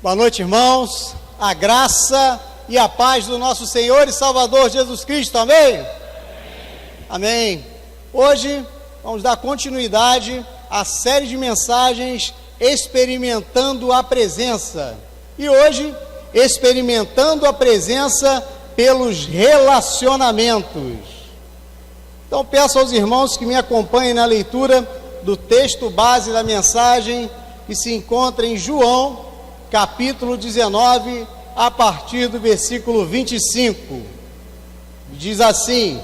Boa noite, irmãos. A graça e a paz do nosso Senhor e Salvador Jesus Cristo, amém? Amém. Hoje vamos dar continuidade à série de mensagens Experimentando a Presença. E hoje, experimentando a presença pelos relacionamentos. Então peço aos irmãos que me acompanhem na leitura do texto base da mensagem, que se encontra em João, capítulo 19, a partir do versículo 25. Diz assim: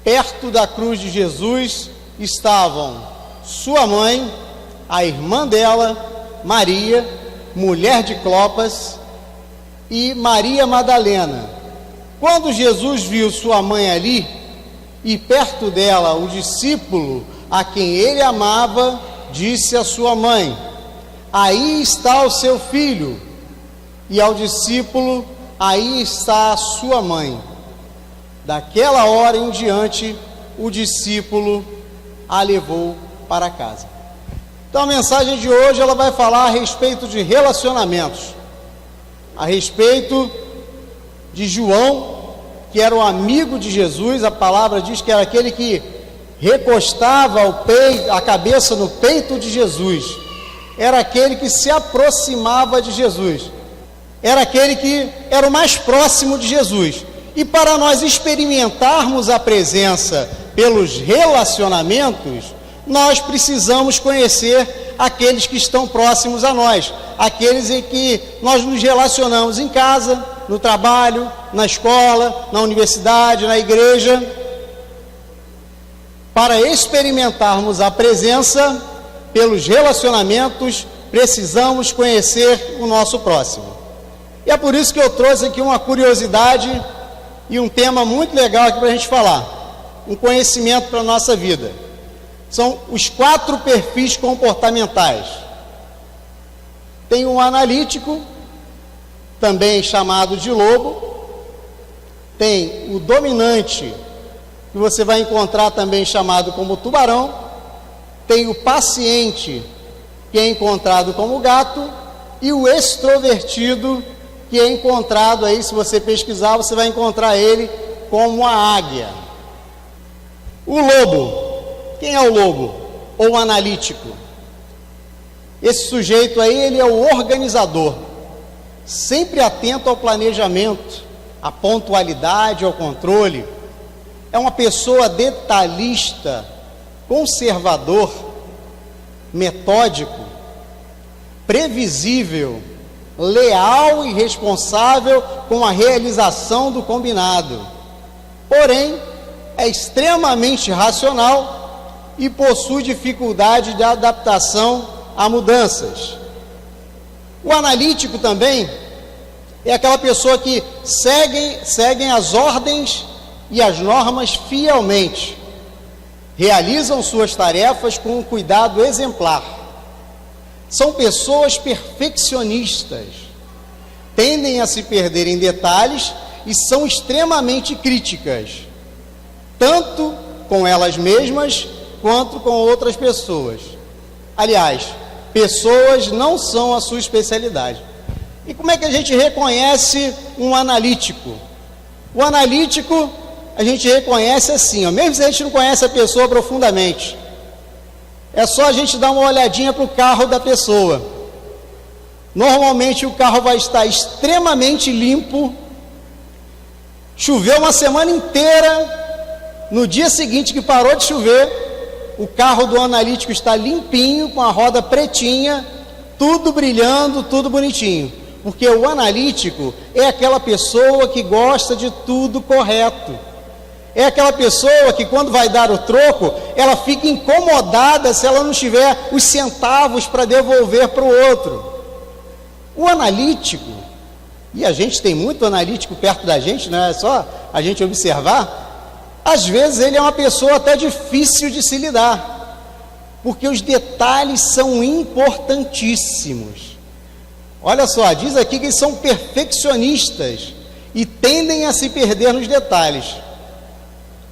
perto da cruz de Jesus estavam sua mãe, a irmã dela, Maria, mulher de Clopas, e Maria Madalena. Quando Jesus viu sua mãe ali, e perto dela o discípulo a quem ele amava, disse à sua mãe: aí está o seu filho. E ao discípulo: aí está a sua mãe. Daquela hora em diante, o discípulo a levou para casa. Então a mensagem de hoje ela vai falar a respeito de relacionamentos, a respeito de João, que era um amigo de Jesus. A palavra diz que era aquele que recostava a cabeça no peito de Jesus, era aquele que se aproximava de Jesus, era aquele que era o mais próximo de Jesus. E para nós experimentarmos a presença pelos relacionamentos, nós precisamos conhecer aqueles que estão próximos a nós, aqueles em que nós nos relacionamos em casa, no trabalho, na escola, na universidade, na igreja. Para experimentarmos a presença pelos relacionamentos, precisamos conhecer o nosso próximo. E é por isso que eu trouxe aqui uma curiosidade e um tema muito legal aqui para a gente falar, um conhecimento para a nossa vida. São os 4 perfis comportamentais. Tem um analítico, também chamado de lobo. Tem o dominante, que você vai encontrar também chamado como tubarão. Tem o paciente, que é encontrado como gato. E o extrovertido, que é encontrado aí, se você pesquisar, você vai encontrar ele como a águia. O lobo. Quem é o lobo? Ou o analítico? Esse sujeito aí, ele é o organizador, sempre atento ao planejamento, à pontualidade, ao controle. É uma pessoa detalhista, conservador, metódico, previsível, leal e responsável com a realização do combinado. Porém, é extremamente racional e possui dificuldade de adaptação a mudanças. O analítico também é aquela pessoa que seguem as ordens e as normas fielmente, realizam suas tarefas com um cuidado exemplar. São pessoas perfeccionistas, tendem a se perder em detalhes e são extremamente críticas, tanto com elas mesmas quanto com outras pessoas. Aliás, pessoas não são a sua especialidade. E como é que a gente reconhece um analítico? O analítico a gente reconhece assim, ó, mesmo se a gente não conhece a pessoa profundamente, é só a gente dar uma olhadinha para o carro da pessoa. Normalmente o carro vai estar extremamente limpo, choveu uma semana inteira, no dia seguinte que parou de chover, o carro do analítico está limpinho, com a roda pretinha, tudo brilhando, tudo bonitinho. Porque o analítico é aquela pessoa que gosta de tudo correto. É aquela pessoa que quando vai dar o troco, ela fica incomodada se ela não tiver os centavos para devolver para o outro. O analítico, e a gente tem muito analítico perto da gente, não é só a gente observar, às vezes ele é uma pessoa até difícil de se lidar, porque os detalhes são importantíssimos. Olha só, diz aqui que eles são perfeccionistas e tendem a se perder nos detalhes.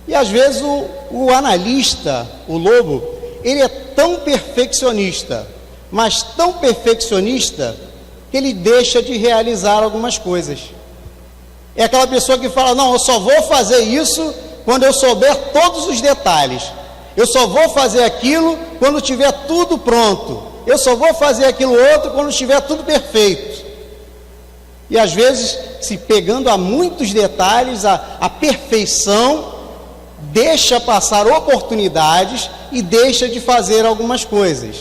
E às vezes o analista, o lobo, ele é tão perfeccionista, mas tão perfeccionista que ele deixa de realizar algumas coisas. É aquela pessoa que fala: não, eu só vou fazer isso quando eu souber todos os detalhes. Eu só vou fazer aquilo quando tiver tudo pronto. Eu só vou fazer aquilo outro quando estiver tudo perfeito. E às vezes, se pegando a muitos detalhes, a perfeição deixa passar oportunidades e deixa de fazer algumas coisas.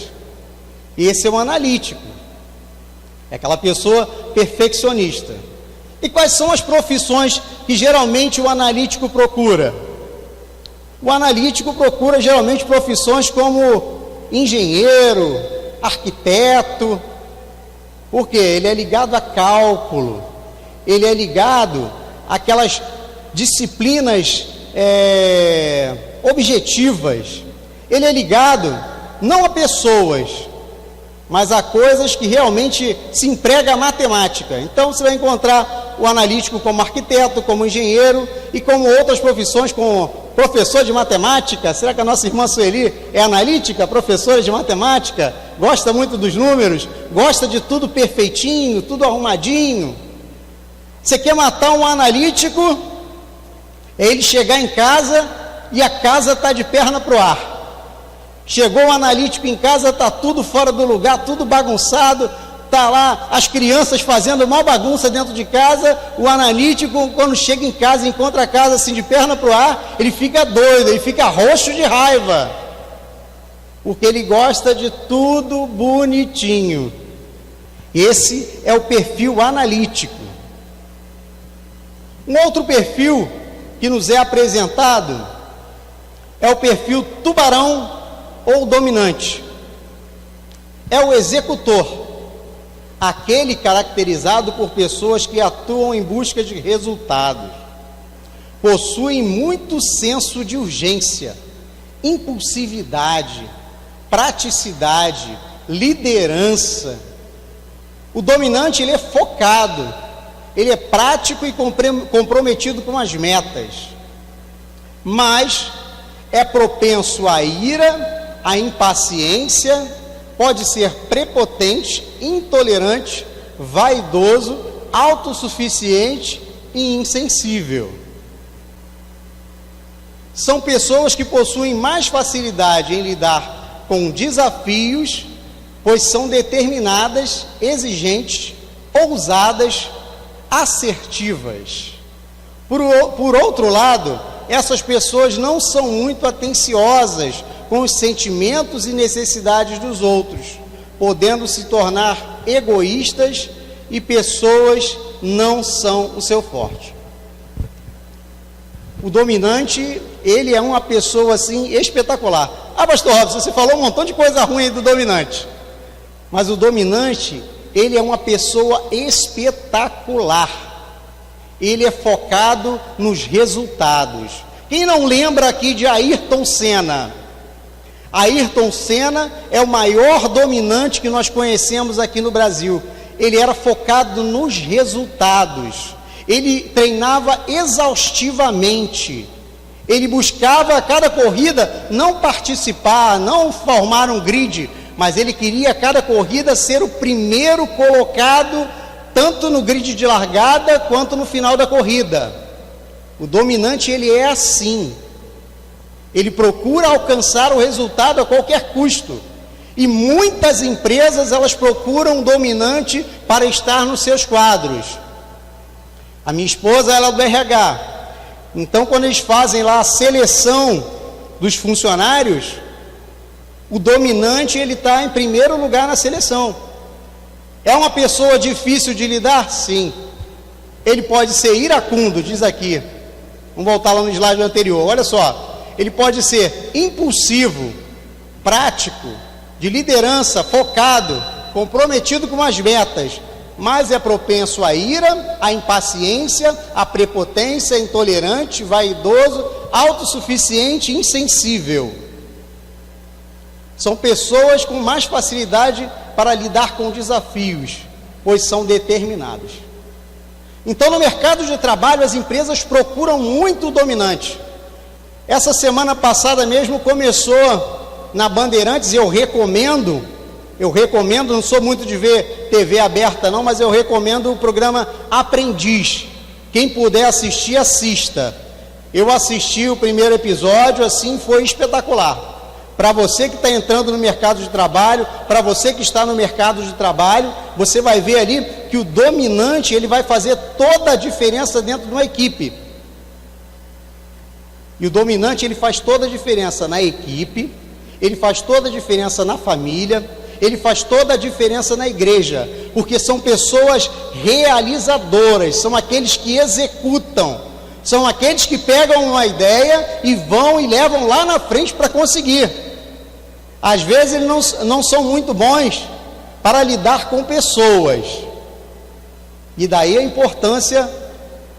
Esse é um analítico, é aquela pessoa perfeccionista. E quais são as profissões que geralmente o analítico procura? O analítico procura geralmente profissões como engenheiro, arquiteto, porque ele é ligado a cálculo, ele é ligado àquelas disciplinas objetivas, ele é ligado não a pessoas, mas a coisas que realmente se emprega a matemática. Então você vai encontrar o analítico como arquiteto, como engenheiro e como outras profissões, como professor de matemática. Será que a nossa irmã Sueli é analítica, professora de matemática? Gosta muito dos números, gosta de tudo perfeitinho, tudo arrumadinho. Você quer matar um analítico? É ele chegar em casa e a casa está de perna para o ar. Chegou o analítico em casa, está tudo fora do lugar, tudo bagunçado, está lá as crianças fazendo uma bagunça dentro de casa. O analítico, quando chega em casa, encontra a casa assim de perna para o ar, ele fica doido, ele fica roxo de raiva, porque ele gosta de tudo bonitinho. Esse é o perfil analítico. Um outro perfil que nos é apresentado é o perfil tubarão ou dominante. É o executor, aquele caracterizado por pessoas que atuam em busca de resultados, possuem muito senso de urgência, impulsividade, praticidade, liderança. O dominante, ele é focado, ele é prático e comprometido com as metas, mas é propenso à ira, à impaciência, pode ser prepotente, intolerante, vaidoso, autossuficiente e insensível. São pessoas que possuem mais facilidade em lidar com desafios, pois são determinadas, exigentes, ousadas, assertivas. Por outro lado, essas pessoas não são muito atenciosas com os sentimentos e necessidades dos outros, podendo se tornar egoístas, e pessoas não são o seu forte. O dominante, ele é uma pessoa assim espetacular. Pastor Robson, você falou um montão de coisa ruim aí do dominante, mas o dominante, ele é uma pessoa espetacular. Ele é focado nos resultados. Quem não lembra aqui de Ayrton Senna? Ayrton Senna é o maior dominante que nós conhecemos aqui no Brasil. Ele era focado nos resultados. Ele treinava exaustivamente. Ele buscava a cada corrida não participar, não formar um grid, mas ele queria a cada corrida ser o primeiro colocado, tanto no grid de largada quanto no final da corrida. O dominante, ele é assim. Ele procura alcançar o resultado a qualquer custo. E muitas empresas, elas procuram um dominante para estar nos seus quadros. A minha esposa, ela é do RH. Então, quando eles fazem lá a seleção dos funcionários, o dominante, ele está em primeiro lugar na seleção. É uma pessoa difícil de lidar? Sim. Ele pode ser iracundo, diz aqui. Vamos voltar lá no slide anterior, olha só. Ele pode ser impulsivo, prático, de liderança, focado, comprometido com as metas, mas é propenso à ira, à impaciência, à prepotência, intolerante, vaidoso, autossuficiente e insensível. São pessoas com mais facilidade para lidar com desafios, pois são determinados. Então, no mercado de trabalho, as empresas procuram muito o dominante. Essa semana passada mesmo começou na Bandeirantes, e eu recomendo, Eu recomendo, não sou muito de ver TV aberta não, mas eu recomendo o programa Aprendiz. Quem puder assistir, assista. Eu assisti o primeiro episódio, assim, foi espetacular. Para você que está entrando no mercado de trabalho, para você que está no mercado de trabalho, você vai ver ali que o dominante, ele vai fazer toda a diferença dentro de uma equipe. E o dominante, ele faz toda a diferença na equipe, ele faz toda a diferença na família, ele faz toda a diferença na igreja, porque são pessoas realizadoras, são aqueles que executam, são aqueles que pegam uma ideia e vão e levam lá na frente para conseguir. Às vezes eles não são muito bons para lidar com pessoas, e daí a importância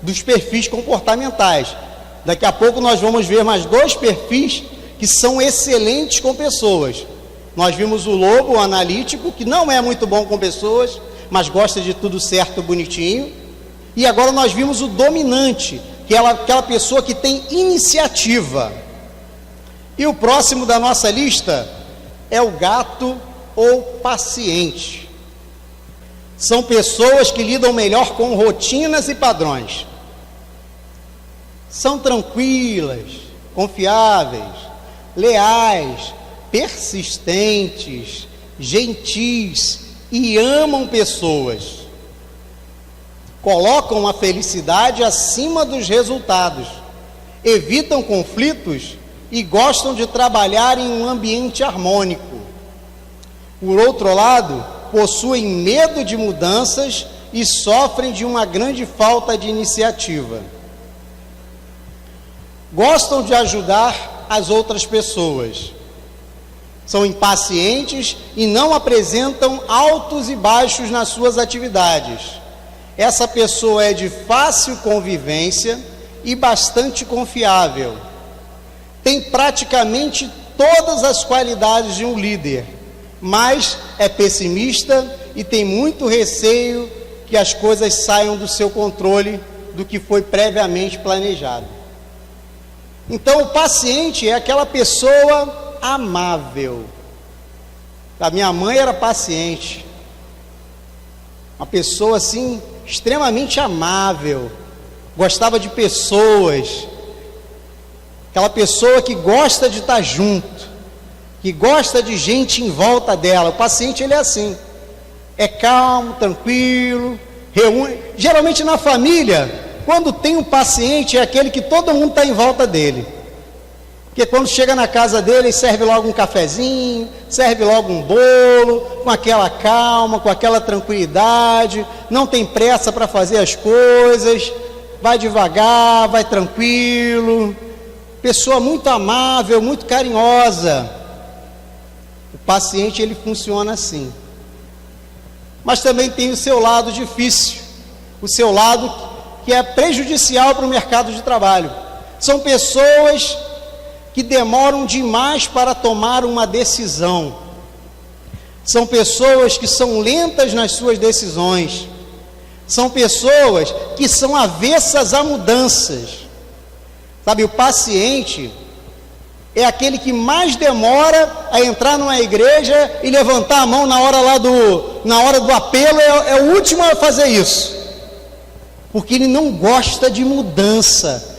dos perfis comportamentais. Daqui a pouco nós vamos ver mais 2 perfis que são excelentes com pessoas. Nós vimos o lobo, o analítico, que não é muito bom com pessoas, mas gosta de tudo certo, bonitinho. E agora nós vimos o dominante, que é aquela pessoa que tem iniciativa. E o próximo da nossa lista é o gato ou paciente. São pessoas que lidam melhor com rotinas e padrões. São tranquilas, confiáveis, leais, persistentes, gentis e amam pessoas. Colocam a felicidade acima dos resultados, evitam conflitos e gostam de trabalhar em um ambiente harmônico. Por outro lado, possuem medo de mudanças e sofrem de uma grande falta de iniciativa. Gostam de ajudar as outras pessoas. São impacientes e não apresentam altos e baixos nas suas atividades. Essa pessoa é de fácil convivência e bastante confiável. Tem praticamente todas as qualidades de um líder, mas é pessimista e tem muito receio que as coisas saiam do seu controle, do que foi previamente planejado. Então, o paciente é aquela pessoa amável. A minha mãe era paciente, uma pessoa assim, extremamente amável, gostava de pessoas, aquela pessoa que gosta de estar junto, que gosta de gente em volta dela. O paciente, ele é assim, é calmo, tranquilo, reúne. Geralmente na família, quando tem um paciente, é aquele que todo mundo está em volta dele, porque quando chega na casa dele, serve logo um cafezinho, serve logo um bolo, com aquela calma, com aquela tranquilidade, não tem pressa para fazer as coisas, vai devagar, vai tranquilo, pessoa muito amável, muito carinhosa. O paciente, ele funciona assim. Mas também tem o seu lado difícil, o seu lado que é prejudicial para o mercado de trabalho. São pessoas que demoram demais para tomar uma decisão. São pessoas que são lentas nas suas decisões. São pessoas que são avessas a mudanças. Sabe, o paciente é aquele que mais demora a entrar numa igreja e levantar a mão na hora do apelo, é o último a fazer isso, porque ele não gosta de mudança.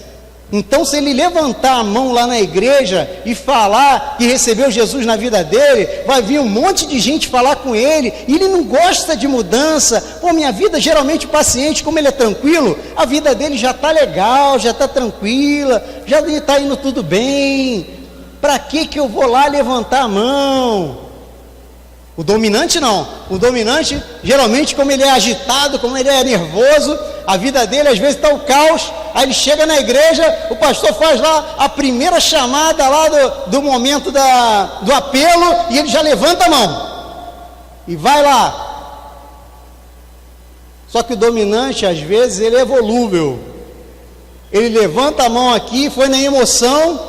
Então, se ele levantar a mão lá na igreja e falar que recebeu Jesus na vida dele, vai vir um monte de gente falar com ele, e ele não gosta de mudança. Pô, minha vida, geralmente o paciente, como ele é tranquilo, a vida dele já está legal, já está tranquila, já está indo tudo bem. Para que eu vou lá levantar a mão? O dominante não. O dominante, geralmente, como ele é agitado, como ele é nervoso, a vida dele às vezes está o caos. Aí ele chega na igreja, o pastor faz lá a primeira chamada lá do momento do apelo, e ele já levanta a mão e vai lá. Só que o dominante, às vezes, ele é volúvel. Ele levanta a mão aqui, foi na emoção,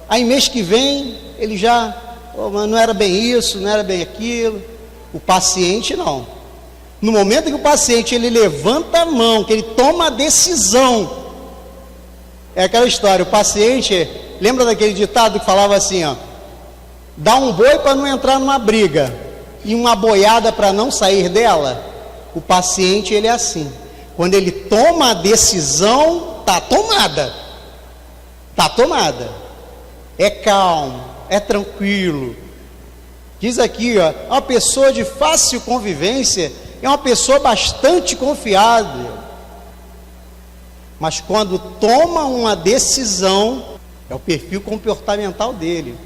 aí mês que vem ele já, mas não era bem isso, não era bem aquilo. O paciente não. No momento que o paciente ele levanta a mão, que ele toma a decisão, é aquela história. O paciente, lembra daquele ditado que falava assim, ó: dá um boi para não entrar numa briga, e uma boiada para não sair dela? O paciente, ele é assim. Quando ele toma a decisão, está tomada. Está tomada. É calmo, é tranquilo. Diz aqui, ó, uma pessoa de fácil convivência é uma pessoa bastante confiável. Mas quando toma uma decisão, é o perfil comportamental dele.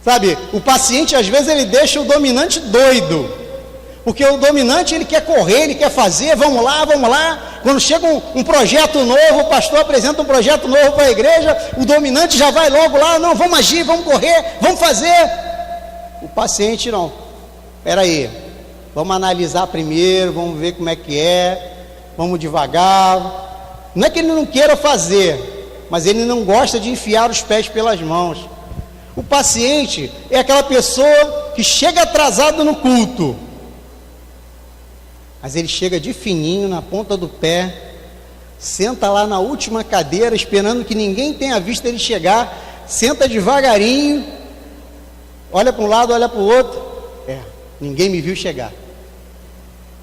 Sabe, o paciente às vezes ele deixa o dominante doido, porque o dominante ele quer correr, ele quer fazer, vamos lá, vamos lá. Quando chega um projeto novo, o pastor apresenta um projeto novo para a igreja, o dominante já vai logo lá, não, vamos agir, vamos correr, vamos fazer. O paciente não, espera aí, vamos analisar primeiro, vamos ver como é que é, vamos devagar. Não é que ele não queira fazer, mas ele não gosta de enfiar os pés pelas mãos. O paciente é aquela pessoa que chega atrasado no culto, mas ele chega de fininho, na ponta do pé, senta lá na última cadeira, esperando que ninguém tenha visto ele chegar, senta devagarinho, olha para um lado, olha para o outro, ninguém me viu chegar.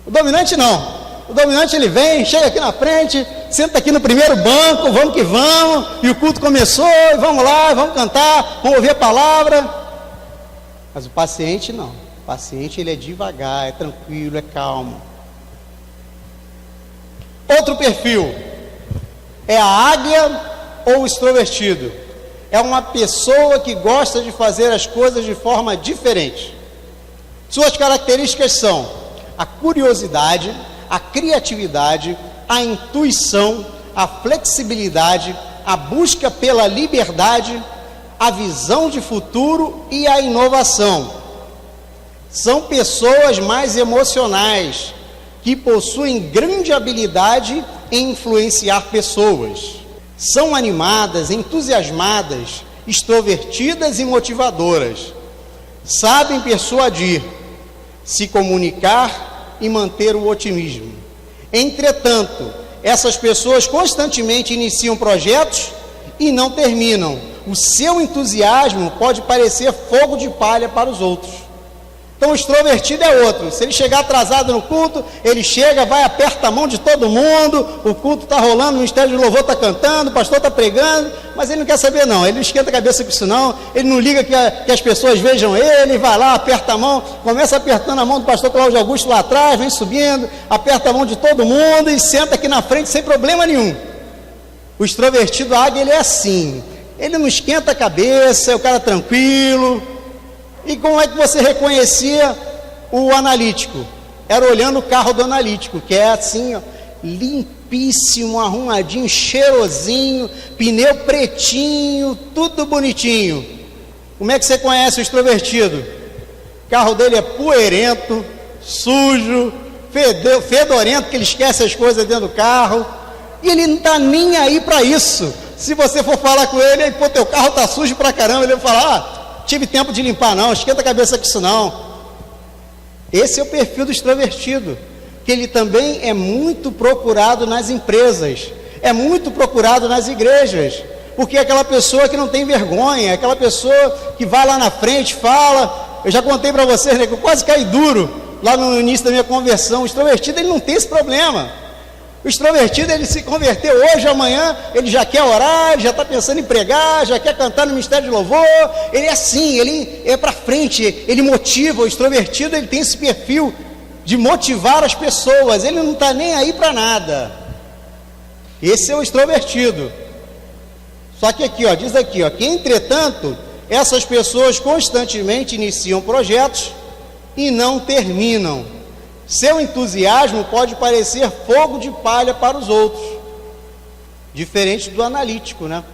O dominante não. O dominante ele vem, chega aqui na frente, senta aqui no primeiro banco, vamos que vamos, e o culto começou, e vamos lá, vamos cantar, vamos ouvir a palavra. Mas o paciente não. O paciente ele é devagar, é tranquilo, é calmo. Outro perfil é a águia ou o extrovertido. É uma pessoa que gosta de fazer as coisas de forma diferente. Suas características são a curiosidade, a criatividade, a intuição, a flexibilidade, a busca pela liberdade, a visão de futuro e a inovação. São pessoas mais emocionais, que possuem grande habilidade em influenciar pessoas. São animadas, entusiasmadas, extrovertidas e motivadoras. Sabem persuadir, se comunicar e manter o otimismo. Entretanto, essas pessoas constantemente iniciam projetos e não terminam. O seu entusiasmo pode parecer fogo de palha para os outros. Então o extrovertido é outro. Se ele chegar atrasado no culto, ele chega, vai, aperta a mão de todo mundo, o culto está rolando, o ministério de louvor está cantando, o pastor está pregando, mas ele não quer saber não, ele não esquenta a cabeça com isso não, ele não liga que as pessoas vejam ele, vai lá, aperta a mão, começa apertando a mão do pastor Cláudio Augusto lá atrás, vem subindo, aperta a mão de todo mundo e senta aqui na frente sem problema nenhum. O extrovertido águia, ele é assim, ele não esquenta a cabeça, é o cara tranquilo. E como é que você reconhecia o analítico? Era olhando o carro do analítico, que é assim, ó, limpíssimo, arrumadinho, cheirosinho, pneu pretinho, tudo bonitinho. Como é que você conhece o extrovertido? O carro dele é poeirento, sujo, fedorento, que ele esquece as coisas dentro do carro, e ele não está nem aí para isso. Se você for falar com ele, pô, teu carro está sujo pra caramba, ele vai falar, tive tempo de limpar não, esquenta a cabeça com isso não. Esse é o perfil do extrovertido, que ele também é muito procurado nas empresas, é muito procurado nas igrejas, porque é aquela pessoa que não tem vergonha, é aquela pessoa que vai lá na frente, fala. Eu já contei para vocês, né, que eu quase caí duro lá no início da minha conversão. O extrovertido ele não tem esse problema. O extrovertido, ele se converteu hoje, amanhã, ele já quer orar, ele já está pensando em pregar, já quer cantar no ministério de louvor, ele é assim, ele é para frente, ele motiva. O extrovertido, ele tem esse perfil de motivar as pessoas, ele não está nem aí para nada. Esse é o extrovertido. Só que aqui, ó, diz aqui, ó, que entretanto, essas pessoas constantemente iniciam projetos e não terminam. Seu entusiasmo pode parecer fogo de palha para os outros, diferente do analítico, né?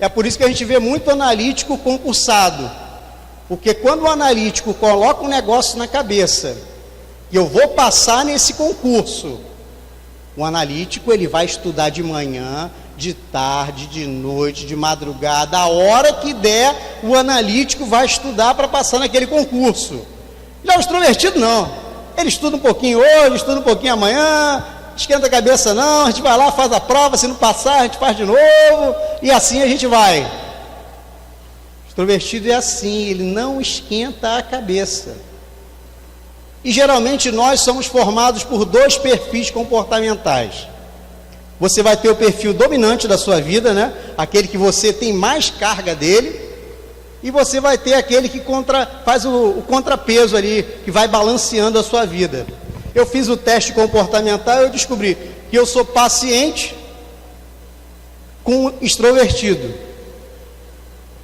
É por isso que a gente vê muito analítico concursado, porque quando o analítico coloca um negócio na cabeça, e eu vou passar nesse concurso, o analítico ele vai estudar de manhã, de tarde, de noite, de madrugada, a hora que der, o analítico vai estudar para passar naquele concurso. Já o extrovertido não. Ele estuda um pouquinho hoje, estuda um pouquinho amanhã, esquenta a cabeça não, a gente vai lá, faz a prova, se não passar, a gente faz de novo, e assim a gente vai. O extrovertido é assim, ele não esquenta a cabeça. E geralmente nós somos formados por dois perfis comportamentais. Você vai ter o perfil dominante da sua vida, né? Aquele que você tem mais carga dele, e você vai ter aquele que faz o contrapeso ali, que vai balanceando a sua vida. Eu fiz o teste comportamental e eu descobri que eu sou paciente com extrovertido.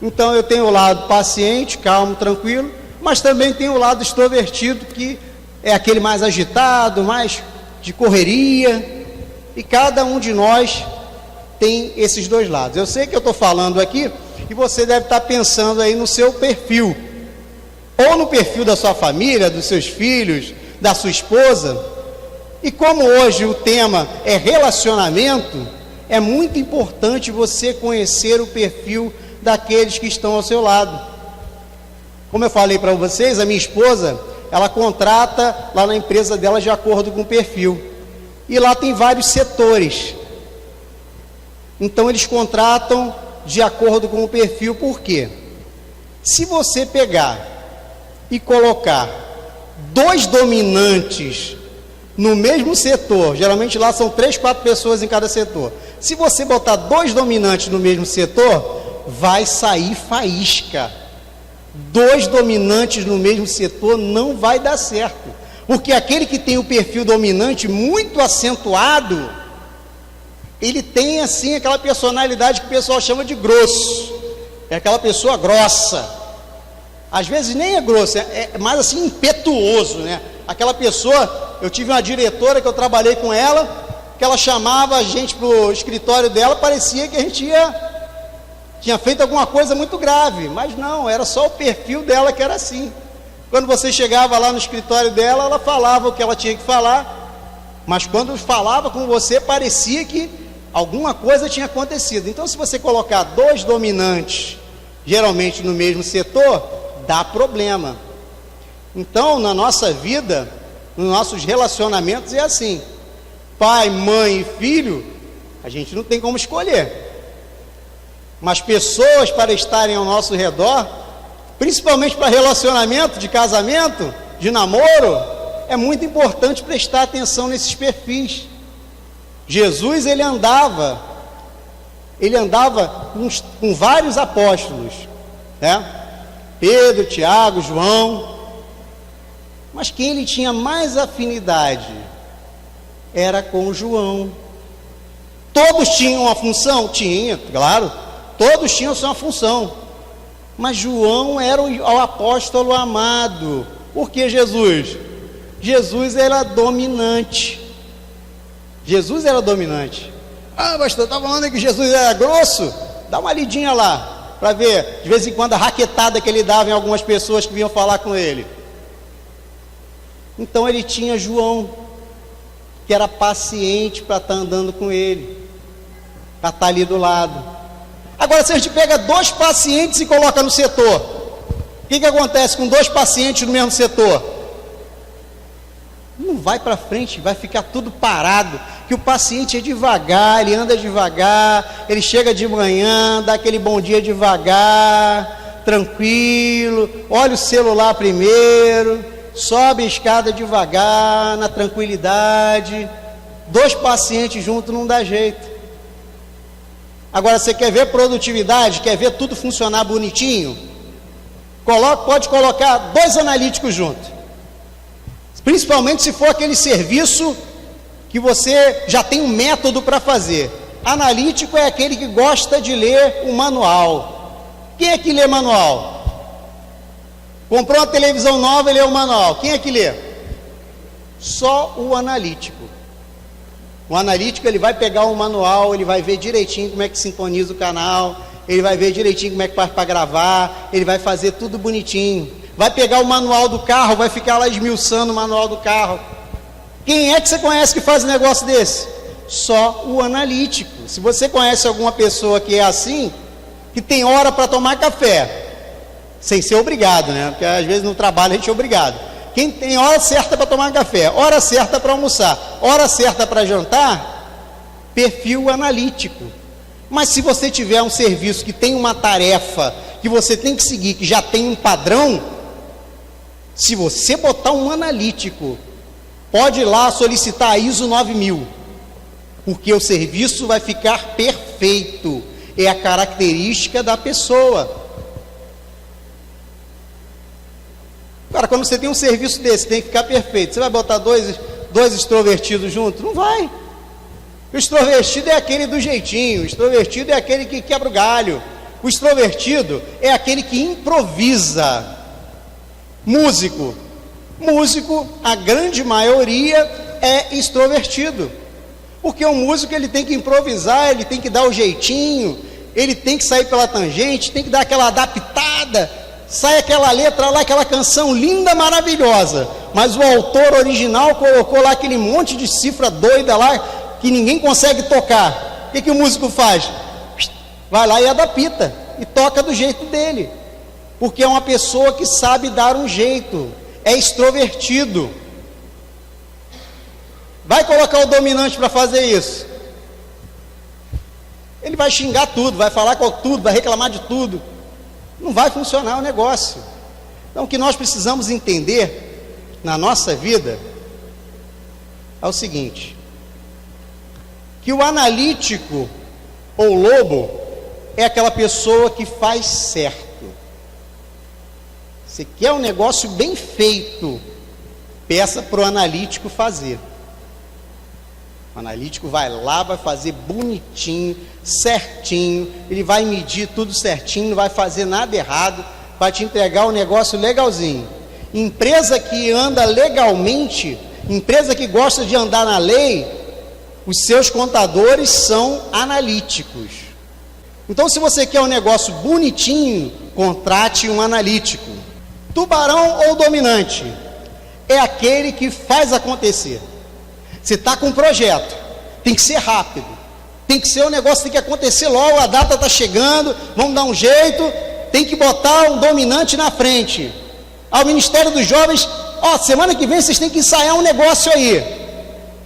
Então eu tenho o lado paciente, calmo, tranquilo, mas também tenho o lado extrovertido, que é aquele mais agitado, mais de correria, e cada um de nós tem esses dois lados. Eu sei que eu estou falando aqui, e você deve estar pensando aí no seu perfil, ou no perfil da sua família, dos seus filhos, da sua esposa. E como hoje o tema é relacionamento, é muito importante você conhecer o perfil daqueles que estão ao seu lado. Como eu falei para vocês, a minha esposa, ela contrata lá na empresa dela de acordo com o perfil, e lá tem vários setores, então eles contratam de acordo com o perfil. Por quê? Se você pegar e colocar dois dominantes no mesmo setor, geralmente lá são 3, 4 pessoas em cada setor, se você botar dois dominantes no mesmo setor, vai sair faísca. Dois dominantes no mesmo setor não vai dar certo, porque aquele que tem o perfil dominante muito acentuado, ele tem assim aquela personalidade que o pessoal chama de grosso, é aquela pessoa grossa, às vezes nem é grosso, é mais assim impetuoso, né? Aquela pessoa, eu tive uma diretora que eu trabalhei com ela, que ela chamava a gente para o escritório dela, parecia que a gente tinha feito alguma coisa muito grave, mas não, era só o perfil dela que era assim. Quando você chegava lá no escritório dela, ela falava o que ela tinha que falar, mas quando falava com você, parecia que alguma coisa tinha acontecido. Então, se você colocar dois dominantes, geralmente no mesmo setor, dá problema. Então, na nossa vida, nos nossos relacionamentos é assim: pai, mãe e filho, a gente não tem como escolher, mas pessoas para estarem ao nosso redor, principalmente para relacionamento, de casamento, de namoro, é muito importante prestar atenção nesses perfis. Jesus, ele andava com vários apóstolos, né? Pedro, Tiago, João, mas quem ele tinha mais afinidade era com João. Todos tinham uma função? Tinha, claro, todos tinham sua função, mas João era o apóstolo amado. Por que Jesus? Jesus era dominante. Jesus era dominante. Ah, pastor, está falando que Jesus era grosso? Dá uma lidinha lá, para ver, de vez em quando, a raquetada que ele dava em algumas pessoas que vinham falar com ele. Então ele tinha João, que era paciente para estar andando com ele, para estar ali do lado. Agora, se a gente pega dois pacientes e coloca no setor, o que acontece com dois pacientes no mesmo setor? Não vai para frente, vai ficar tudo parado, que o paciente é devagar, ele anda devagar, ele chega de manhã, dá aquele bom dia devagar, tranquilo, olha o celular primeiro, sobe a escada devagar, na tranquilidade. Dois pacientes juntos não dá jeito. Agora, você quer ver produtividade, quer ver tudo funcionar bonitinho? Pode colocar dois analíticos juntos, principalmente se for aquele serviço que você já tem um método para fazer. Analítico é aquele que gosta de ler o manual. Quem é que lê manual? Comprou uma televisão nova e lê o manual. Quem é que lê? Só o analítico. O analítico, ele vai pegar o manual, ele vai ver direitinho como é que sintoniza o canal, ele vai ver direitinho como é que faz para gravar, ele vai fazer tudo bonitinho. Vai pegar o manual do carro, vai ficar lá esmiuçando o manual do carro. Quem é que você conhece que faz um negócio desse? Só o analítico. Se você conhece alguma pessoa que é assim, que tem hora para tomar café, sem ser obrigado, né? Porque às vezes no trabalho a gente é obrigado. Quem tem hora certa para tomar café, hora certa para almoçar, hora certa para jantar, perfil analítico. Mas se você tiver um serviço que tem uma tarefa que você tem que seguir, que já tem um padrão, Se você botar um analítico, pode ir lá solicitar a ISO 9000, porque o serviço vai ficar perfeito. É a característica da pessoa. Cara, quando você tem um serviço desse, tem que ficar perfeito. Você vai botar dois extrovertidos juntos? Não vai. O extrovertido é aquele do jeitinho, o extrovertido é aquele que quebra o galho, o extrovertido é aquele que improvisa. Músico, a grande maioria é extrovertido, porque o músico ele tem que improvisar, ele tem que dar o jeitinho, ele tem que sair pela tangente, tem que dar aquela adaptada, sai aquela letra lá, aquela canção linda, maravilhosa, mas o autor original colocou lá aquele monte de cifra doida lá, que ninguém consegue tocar. O que o músico faz? Vai lá e adapta, e toca do jeito dele, porque é uma pessoa que sabe dar um jeito, é extrovertido. Vai colocar o dominante para fazer isso, ele vai xingar tudo, vai falar com tudo, vai reclamar de tudo, não vai funcionar o negócio. Então o que nós precisamos entender na nossa vida é o seguinte, que o analítico ou lobo é aquela pessoa que faz certo. Você quer um negócio bem feito, peça para o analítico fazer. O analítico vai lá, vai fazer bonitinho, certinho, ele vai medir tudo certinho, não vai fazer nada errado, vai te entregar o negócio legalzinho. Empresa que anda legalmente, empresa que gosta de andar na lei, os seus contadores são analíticos. Então, se você quer um negócio bonitinho, contrate um analítico. Tubarão ou dominante? É aquele que faz acontecer. Você está com um projeto, tem que ser rápido, tem que ser um negócio, tem que acontecer logo, a data está chegando, vamos dar um jeito, tem que botar um dominante na frente. Ao Ministério dos Jovens, semana que vem vocês têm que ensaiar um negócio aí.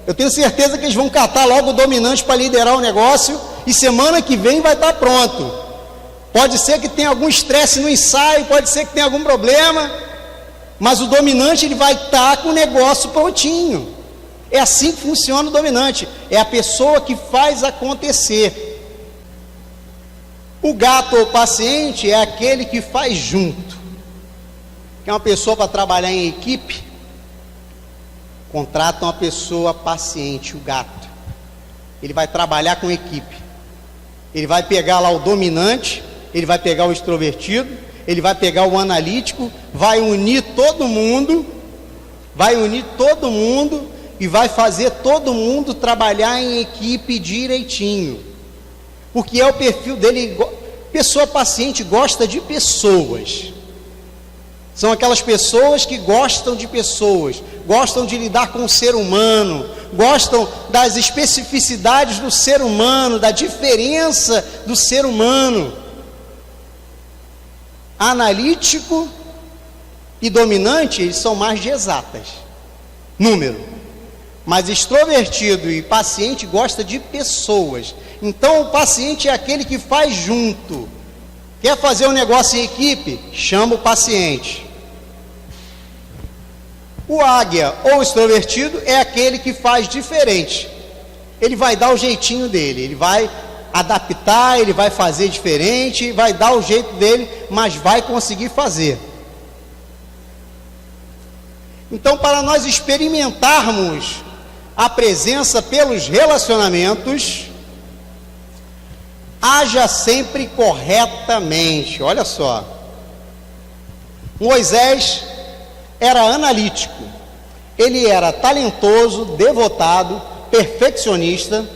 Eu tenho certeza que eles vão catar logo o dominante para liderar o negócio, e semana que vem vai estar pronto. Pode ser que tenha algum estresse no ensaio, pode ser que tenha algum problema, mas o dominante ele vai estar com o negócio prontinho. É assim que funciona o dominante, é a pessoa que faz acontecer. O gato ou paciente é aquele que faz junto. Quer uma pessoa para trabalhar em equipe? Contrata uma pessoa paciente, o gato. Ele vai trabalhar com equipe. Ele vai pegar lá o dominante, ele vai pegar o extrovertido, ele vai pegar o analítico, vai unir todo mundo e vai fazer todo mundo trabalhar em equipe direitinho. Porque é o perfil dele. Pessoa paciente gosta de pessoas. São aquelas pessoas que gostam de pessoas, gostam de lidar com o ser humano, gostam das especificidades do ser humano, da diferença do ser humano. Analítico e dominante, eles são mais de exatas, número. Mas extrovertido e paciente gosta de pessoas. Então o paciente é aquele que faz junto. Quer fazer um negócio em equipe? Chama o paciente. O águia ou extrovertido é aquele que faz diferente. Ele vai dar o jeitinho dele, ele vai adaptar, ele vai fazer diferente, vai dar o jeito dele, mas vai conseguir fazer. Então, para nós experimentarmos a presença pelos relacionamentos, haja sempre corretamente. Olha só, Moisés era analítico, ele era talentoso, devotado, perfeccionista.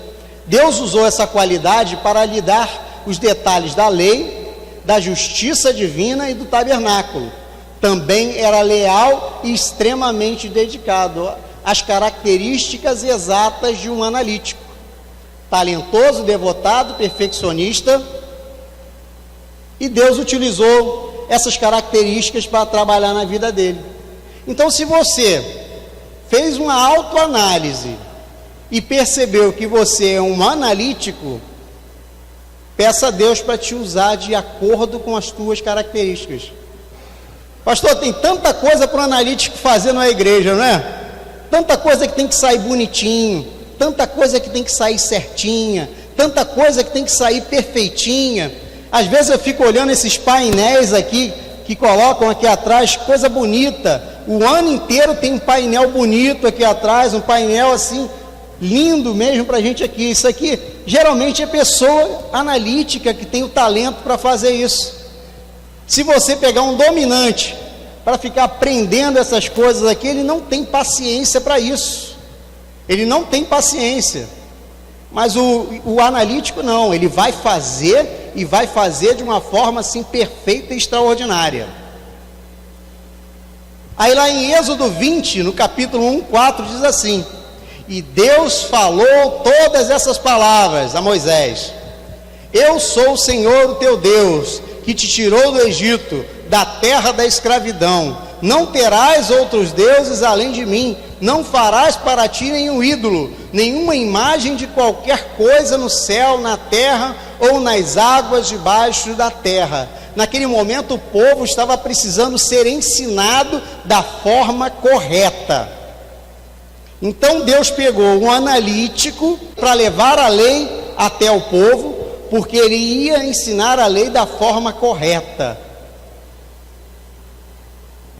Deus usou essa qualidade para lhe dar os detalhes da lei, da justiça divina e do tabernáculo. Também era leal e extremamente dedicado às características exatas de um analítico. Talentoso, devotado, perfeccionista, e Deus utilizou essas características para trabalhar na vida dele. Então, se você fez uma autoanálise e percebeu que você é um analítico, peça a Deus para te usar de acordo com as tuas características. Pastor, tem tanta coisa para o analítico fazer na igreja, não é? Tanta coisa que tem que sair bonitinho, tanta coisa que tem que sair certinha, tanta coisa que tem que sair perfeitinha. Às vezes eu fico olhando esses painéis aqui, que colocam aqui atrás, coisa bonita. O ano inteiro tem um painel bonito aqui atrás, um painel assim, lindo mesmo para a gente aqui. Isso aqui, geralmente é pessoa analítica que tem o talento para fazer isso. Se você pegar um dominante para ficar aprendendo essas coisas aqui, ele não tem paciência para isso. Ele não tem paciência. Mas o analítico não, ele vai fazer e vai fazer de uma forma assim perfeita e extraordinária. Aí lá em Êxodo 20, no capítulo 1:4, diz assim: e Deus falou todas essas palavras a Moisés: eu sou o Senhor, o teu Deus, que te tirou do Egito, da terra da escravidão. Não terás outros deuses além de mim. Não farás para ti nenhum ídolo, nenhuma imagem de qualquer coisa no céu, na terra ou nas águas debaixo da terra. Naquele momento o povo estava precisando ser ensinado da forma correta. Então Deus pegou um analítico para levar a lei até o povo, porque ele ia ensinar a lei da forma correta.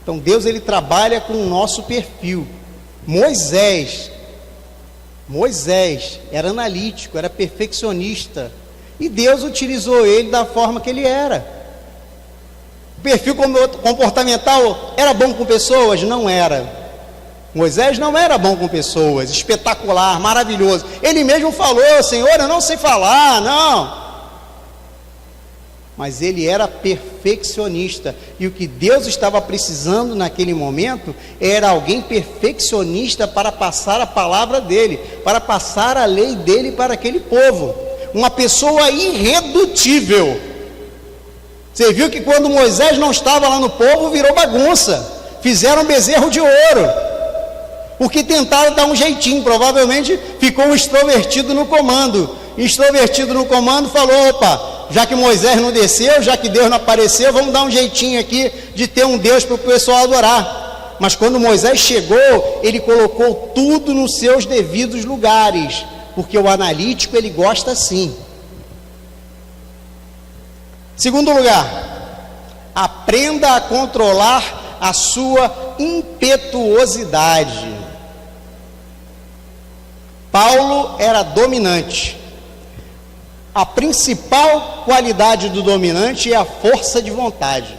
Então Deus, ele trabalha com o nosso perfil. Moisés era analítico, era perfeccionista, e Deus utilizou ele da forma que ele era. O perfil comportamental era bom com pessoas? Não era. Moisés não era bom com pessoas, espetacular, maravilhoso. Ele mesmo falou: Senhor, eu não sei falar, não. Mas ele era perfeccionista, e o que Deus estava precisando naquele momento era alguém perfeccionista para passar a palavra dele, para passar a lei dele para aquele povo. Uma pessoa irredutível. Você viu que quando Moisés não estava lá no povo, virou bagunça, fizeram bezerro de ouro, porque tentaram dar um jeitinho. Provavelmente ficou um extrovertido no comando. Extrovertido no comando falou: opa, já que Moisés não desceu, já que Deus não apareceu, vamos dar um jeitinho aqui de ter um Deus para o pessoal adorar. Mas quando Moisés chegou, ele colocou tudo nos seus devidos lugares, porque o analítico, ele gosta assim. Segundo lugar, aprenda a controlar a sua impetuosidade. Paulo era dominante. A principal qualidade do dominante é a força de vontade,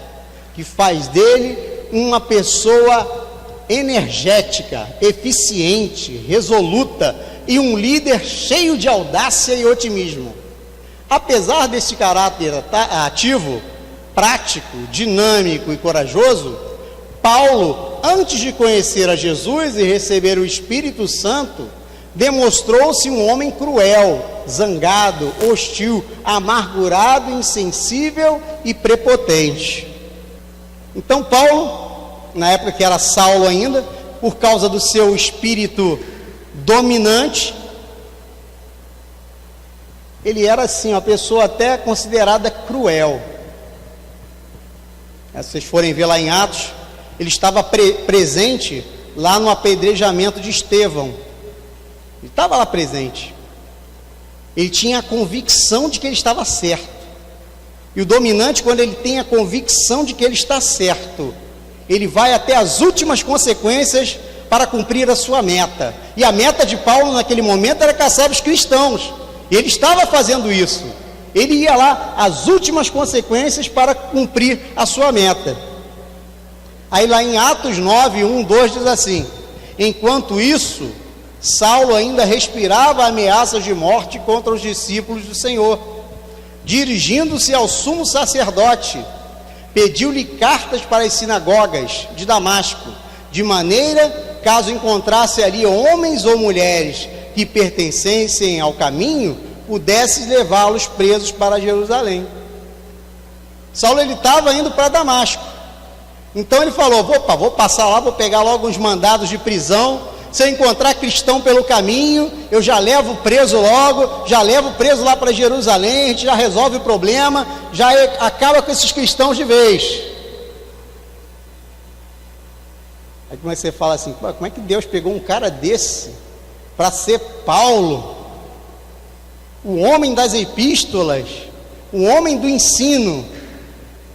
que faz dele uma pessoa energética, eficiente, resoluta e um líder cheio de audácia e otimismo. Apesar desse caráter ativo, prático, dinâmico e corajoso, Paulo, antes de conhecer a Jesus e receber o Espírito Santo, demonstrou-se um homem cruel, zangado, hostil, amargurado, insensível e prepotente. Então Paulo, na época que era Saulo ainda, por causa do seu espírito dominante, ele era assim, uma pessoa até considerada cruel. Se vocês forem ver lá em Atos, ele estava presente lá no apedrejamento de Estevão. Ele estava lá presente. Ele tinha a convicção de que ele estava certo. E o dominante, quando ele tem a convicção de que ele está certo, ele vai até as últimas consequências para cumprir a sua meta. E a meta de Paulo naquele momento era caçar os cristãos. E ele estava fazendo isso. Ele ia lá às últimas consequências para cumprir a sua meta. Aí lá em Atos 9, 1, 2 diz assim: enquanto isso, Saulo ainda respirava ameaças de morte contra os discípulos do Senhor. Dirigindo-se ao sumo sacerdote, pediu-lhe cartas para as sinagogas de Damasco, de maneira, caso encontrasse ali homens ou mulheres que pertencessem ao caminho, pudesse levá-los presos para Jerusalém. Saulo, ele estava indo para Damasco. Então ele falou: vou passar lá, vou pegar logo uns mandados de prisão. Se eu encontrar cristão pelo caminho, eu já levo preso logo, já levo preso lá para Jerusalém, a gente já resolve o problema, já acaba com esses cristãos de vez. como é que você fala assim, como é que Deus pegou um cara desse para ser Paulo, o homem das epístolas, o homem do ensino?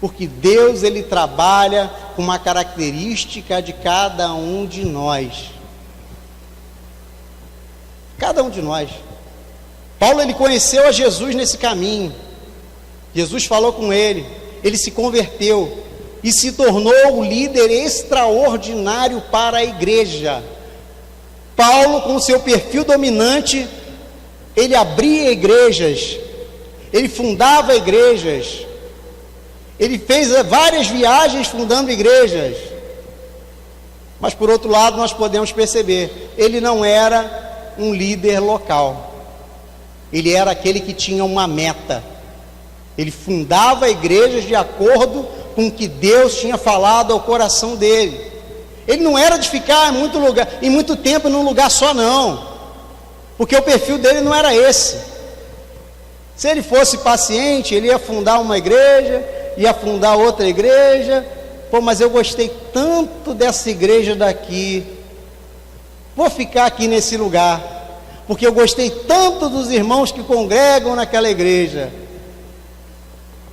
Porque Deus, ele trabalha com uma característica de cada um de nós. Cada um de nós. Paulo, ele conheceu a Jesus nesse caminho. Jesus falou com ele, ele se converteu e se tornou o líder extraordinário para a igreja. Paulo, com seu perfil dominante, ele abria igrejas, ele fundava igrejas, ele fez várias viagens fundando igrejas. Mas por outro lado, nós podemos perceber, ele não era um líder local, ele era aquele que tinha uma meta. Ele fundava igrejas de acordo com o que Deus tinha falado ao coração dele. Ele não era de ficar em muito tempo num lugar só, não, porque o perfil dele não era esse. Se ele fosse paciente, ele ia fundar uma igreja, ia fundar outra igreja. Mas eu gostei tanto dessa igreja daqui, vou ficar aqui nesse lugar, porque eu gostei tanto dos irmãos que congregam naquela igreja.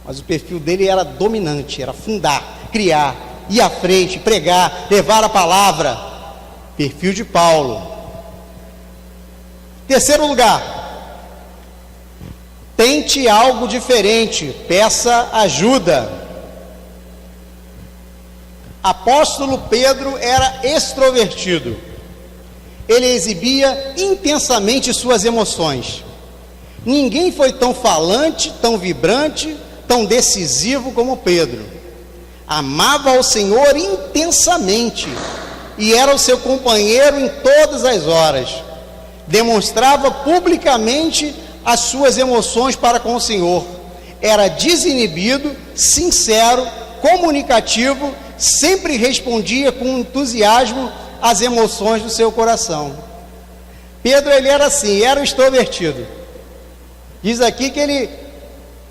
Mas o perfil dele era dominante, era fundar, criar, ir à frente, pregar, levar a palavra. Perfil de Paulo. Terceiro lugar, tente algo diferente, peça ajuda. Apóstolo Pedro era extrovertido. Ele exibia intensamente suas emoções. Ninguém foi tão falante, tão vibrante, tão decisivo como Pedro. Amava ao Senhor intensamente e era o seu companheiro em todas as horas. Demonstrava publicamente as suas emoções para com o Senhor. Era desinibido, sincero, comunicativo, sempre respondia com entusiasmo às emoções do seu coração. Pedro, ele era assim, era extrovertido. Diz aqui que ele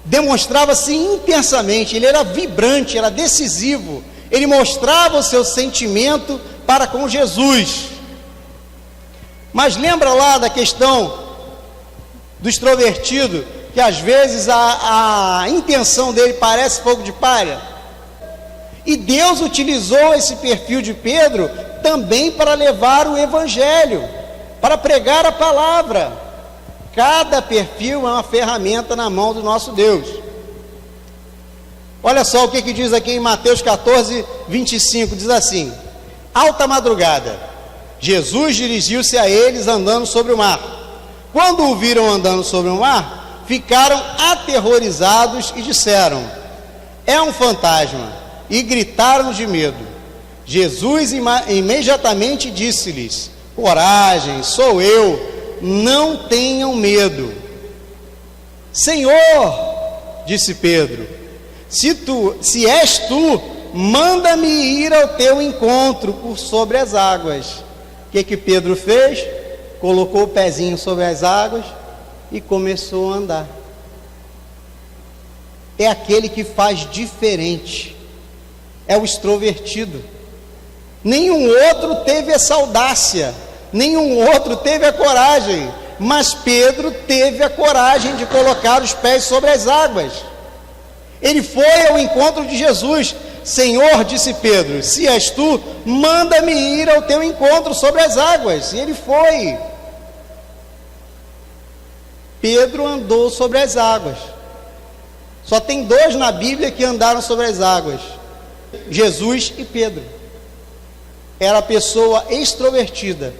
demonstrava-se intensamente, ele era vibrante, era decisivo, ele mostrava o seu sentimento para com Jesus. Mas lembra lá da questão do extrovertido, que às vezes a intenção dele parece fogo de palha? E Deus utilizou esse perfil de Pedro também para levar o evangelho, para pregar a palavra. Cada perfil é uma ferramenta na mão do nosso Deus. Olha só o que diz aqui em Mateus 14, 25, diz assim: alta madrugada, Jesus dirigiu-se a eles andando sobre o mar. Quando o viram andando sobre o mar, ficaram aterrorizados e disseram: é um fantasma, e gritaram de medo. Jesus imediatamente disse-lhes: coragem, sou eu, não tenham medo. Senhor, disse Pedro, se és tu, manda-me ir ao teu encontro por sobre as águas. O que Pedro fez? Colocou o pezinho sobre as águas e começou a andar. É aquele que faz diferente, é o extrovertido. Nenhum outro teve essa audácia, nenhum outro teve a coragem, mas Pedro teve a coragem de colocar os pés sobre as águas. Ele foi ao encontro de Jesus. Senhor, disse Pedro, se és tu, manda-me ir ao teu encontro sobre as águas. E ele foi. Pedro andou sobre as águas. Só tem dois na Bíblia que andaram sobre as águas: Jesus e Pedro. Era a pessoa extrovertida,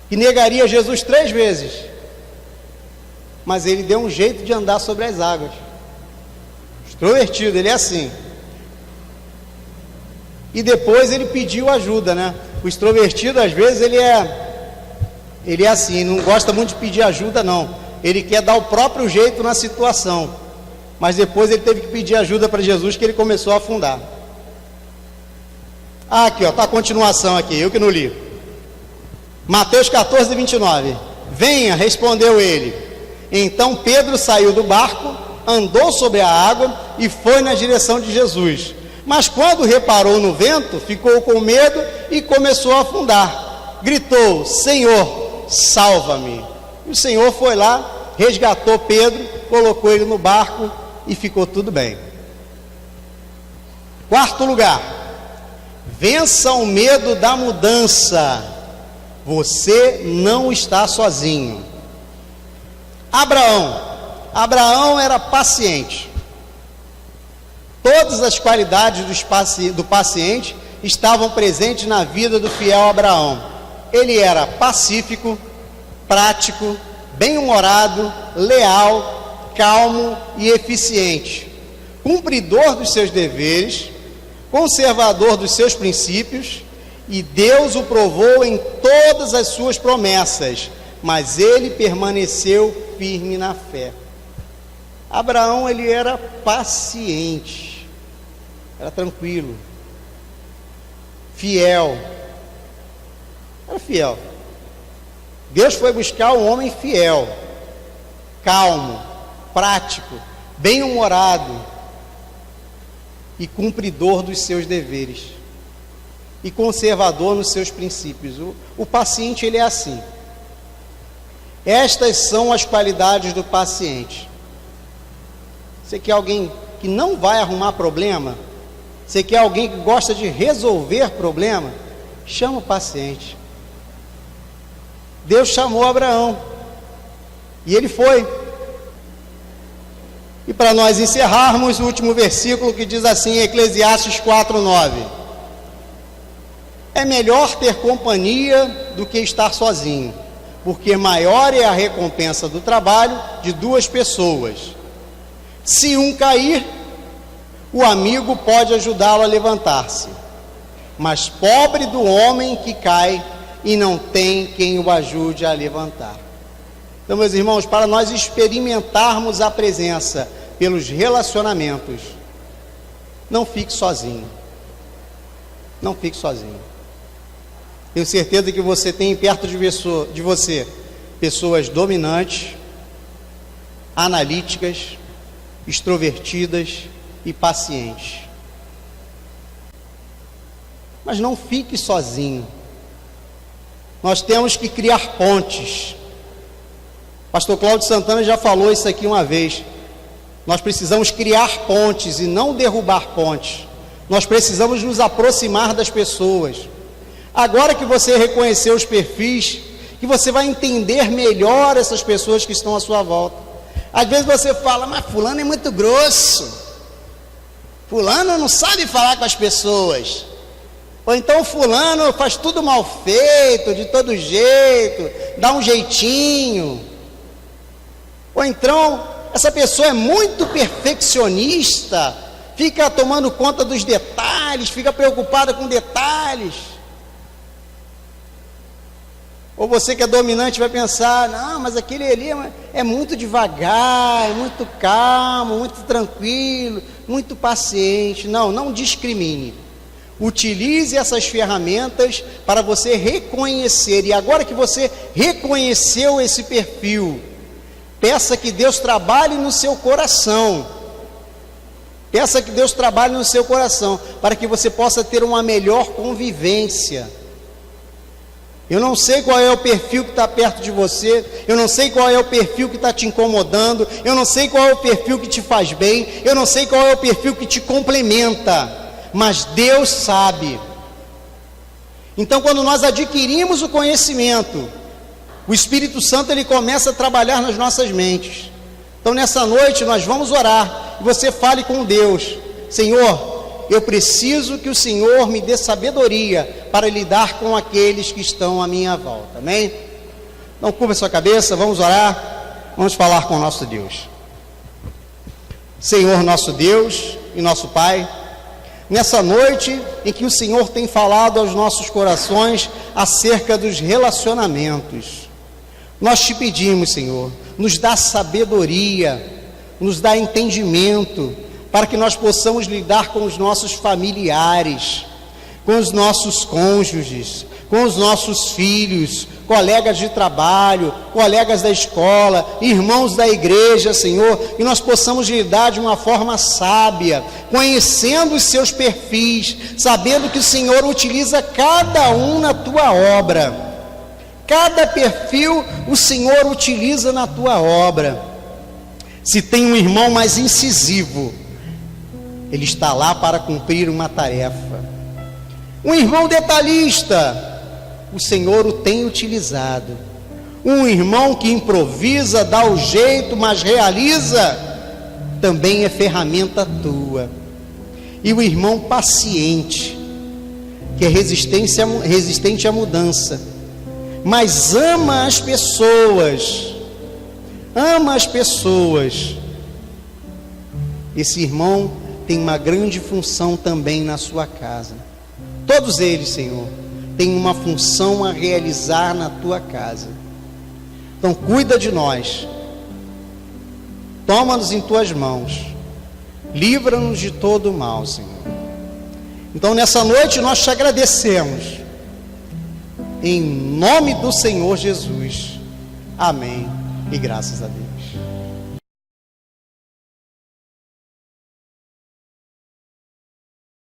que negaria Jesus 3 vezes, mas ele deu um jeito de andar sobre as águas. Extrovertido, ele é assim. E depois ele pediu ajuda, né? O extrovertido, às vezes, ele é assim, não gosta muito de pedir ajuda, não. Ele quer dar o próprio jeito na situação, mas depois ele teve que pedir ajuda para Jesus, que ele começou a afundar. Aqui, ó, tá a continuação aqui, eu que não li. Mateus 14, 29. Venha, respondeu ele. Então Pedro saiu do barco, andou sobre a água e foi na direção de Jesus. Mas quando reparou no vento, ficou com medo e começou a afundar. Gritou: Senhor, salva-me. E o Senhor foi lá, resgatou Pedro, colocou ele no barco e ficou tudo bem. Quarto lugar, vença o medo da mudança. Você não está sozinho. Abraão era paciente. Todas as qualidades do paciente estavam presentes na vida do fiel Abraão. Ele era pacífico, prático, bem-humorado, leal, calmo e eficiente, cumpridor dos seus deveres, conservador dos seus princípios, e Deus o provou em todas as suas promessas, mas ele permaneceu firme na fé. Abraão, ele era paciente, era tranquilo, fiel, era fiel. Deus foi buscar um homem fiel, calmo, prático, bem-humorado e cumpridor dos seus deveres e conservador nos seus princípios. O paciente, ele é assim. Estas são as qualidades do paciente. Você quer alguém que não vai arrumar problema? Você quer alguém que gosta de resolver problema? Chama o paciente. Deus chamou Abraão e ele foi. E para nós encerrarmos, o último versículo que diz assim, em Eclesiastes 4:9: é melhor ter companhia do que estar sozinho, porque maior é a recompensa do trabalho de duas pessoas. Se um cair, o amigo pode ajudá-lo a levantar-se, mas pobre do homem que cai e não tem quem o ajude a levantar. Então, meus irmãos, para nós experimentarmos a presença pelos relacionamentos, não fique sozinho. Não fique sozinho. Tenho certeza que você tem perto de você pessoas dominantes, analíticas, extrovertidas e pacientes. Mas não fique sozinho. Nós temos que criar pontes. Pastor Cláudio Santana já falou isso aqui uma vez. Nós precisamos criar pontes e não derrubar pontes. Nós precisamos nos aproximar das pessoas. Agora que você reconheceu os perfis, que você vai entender melhor essas pessoas que estão à sua volta. Às vezes você fala, mas fulano é muito grosso, fulano não sabe falar com as pessoas, ou então fulano faz tudo mal feito, de todo jeito, dá um jeitinho, ou então essa pessoa é muito perfeccionista, fica tomando conta dos detalhes, fica preocupada com detalhes. Ou você que é dominante vai pensar, não, mas aquele ali é muito devagar, é muito calmo, muito tranquilo, muito paciente. Não discrimine. Utilize essas ferramentas para você reconhecer. E agora que você reconheceu esse perfil, peça que Deus trabalhe no seu coração. Peça que Deus trabalhe no seu coração, para que você possa ter uma melhor convivência. Eu não sei qual é o perfil que está perto de você, eu não sei qual é o perfil que está te incomodando, eu não sei qual é o perfil que te faz bem, eu não sei qual é o perfil que te complementa, mas Deus sabe. Então, quando nós adquirimos o conhecimento, o Espírito Santo ele começa a trabalhar nas nossas mentes. Então, nessa noite nós vamos orar e você fale com Deus: Senhor, eu preciso que o Senhor me dê sabedoria para lidar com aqueles que estão à minha volta. Amém? Então curva a sua cabeça, vamos orar, vamos falar com o nosso Deus. Senhor nosso Deus e nosso Pai, nessa noite em que o Senhor tem falado aos nossos corações acerca dos relacionamentos, nós te pedimos, Senhor, nos dá sabedoria, nos dá entendimento, para que nós possamos lidar com os nossos familiares, com os nossos cônjuges, com os nossos filhos, colegas de trabalho, colegas da escola, irmãos da igreja, Senhor, e nós possamos lidar de uma forma sábia, conhecendo os seus perfis, sabendo que o Senhor utiliza cada um na tua obra. Cada perfil o Senhor utiliza na tua obra. Se tem um irmão mais incisivo, ele está lá para cumprir uma tarefa. Um irmão detalhista, o Senhor o tem utilizado. Um irmão que improvisa, dá o jeito, mas realiza, também é ferramenta tua. E o irmão paciente, que é resistente à mudança, mas ama as pessoas. Esse irmão tem uma grande função também na sua casa. Todos eles, Senhor, têm uma função a realizar na tua casa. Então cuida de nós, toma-nos em tuas mãos, livra-nos de todo o mal, Senhor. Então nessa noite nós te agradecemos, em nome do Senhor Jesus, amém, e graças a Deus.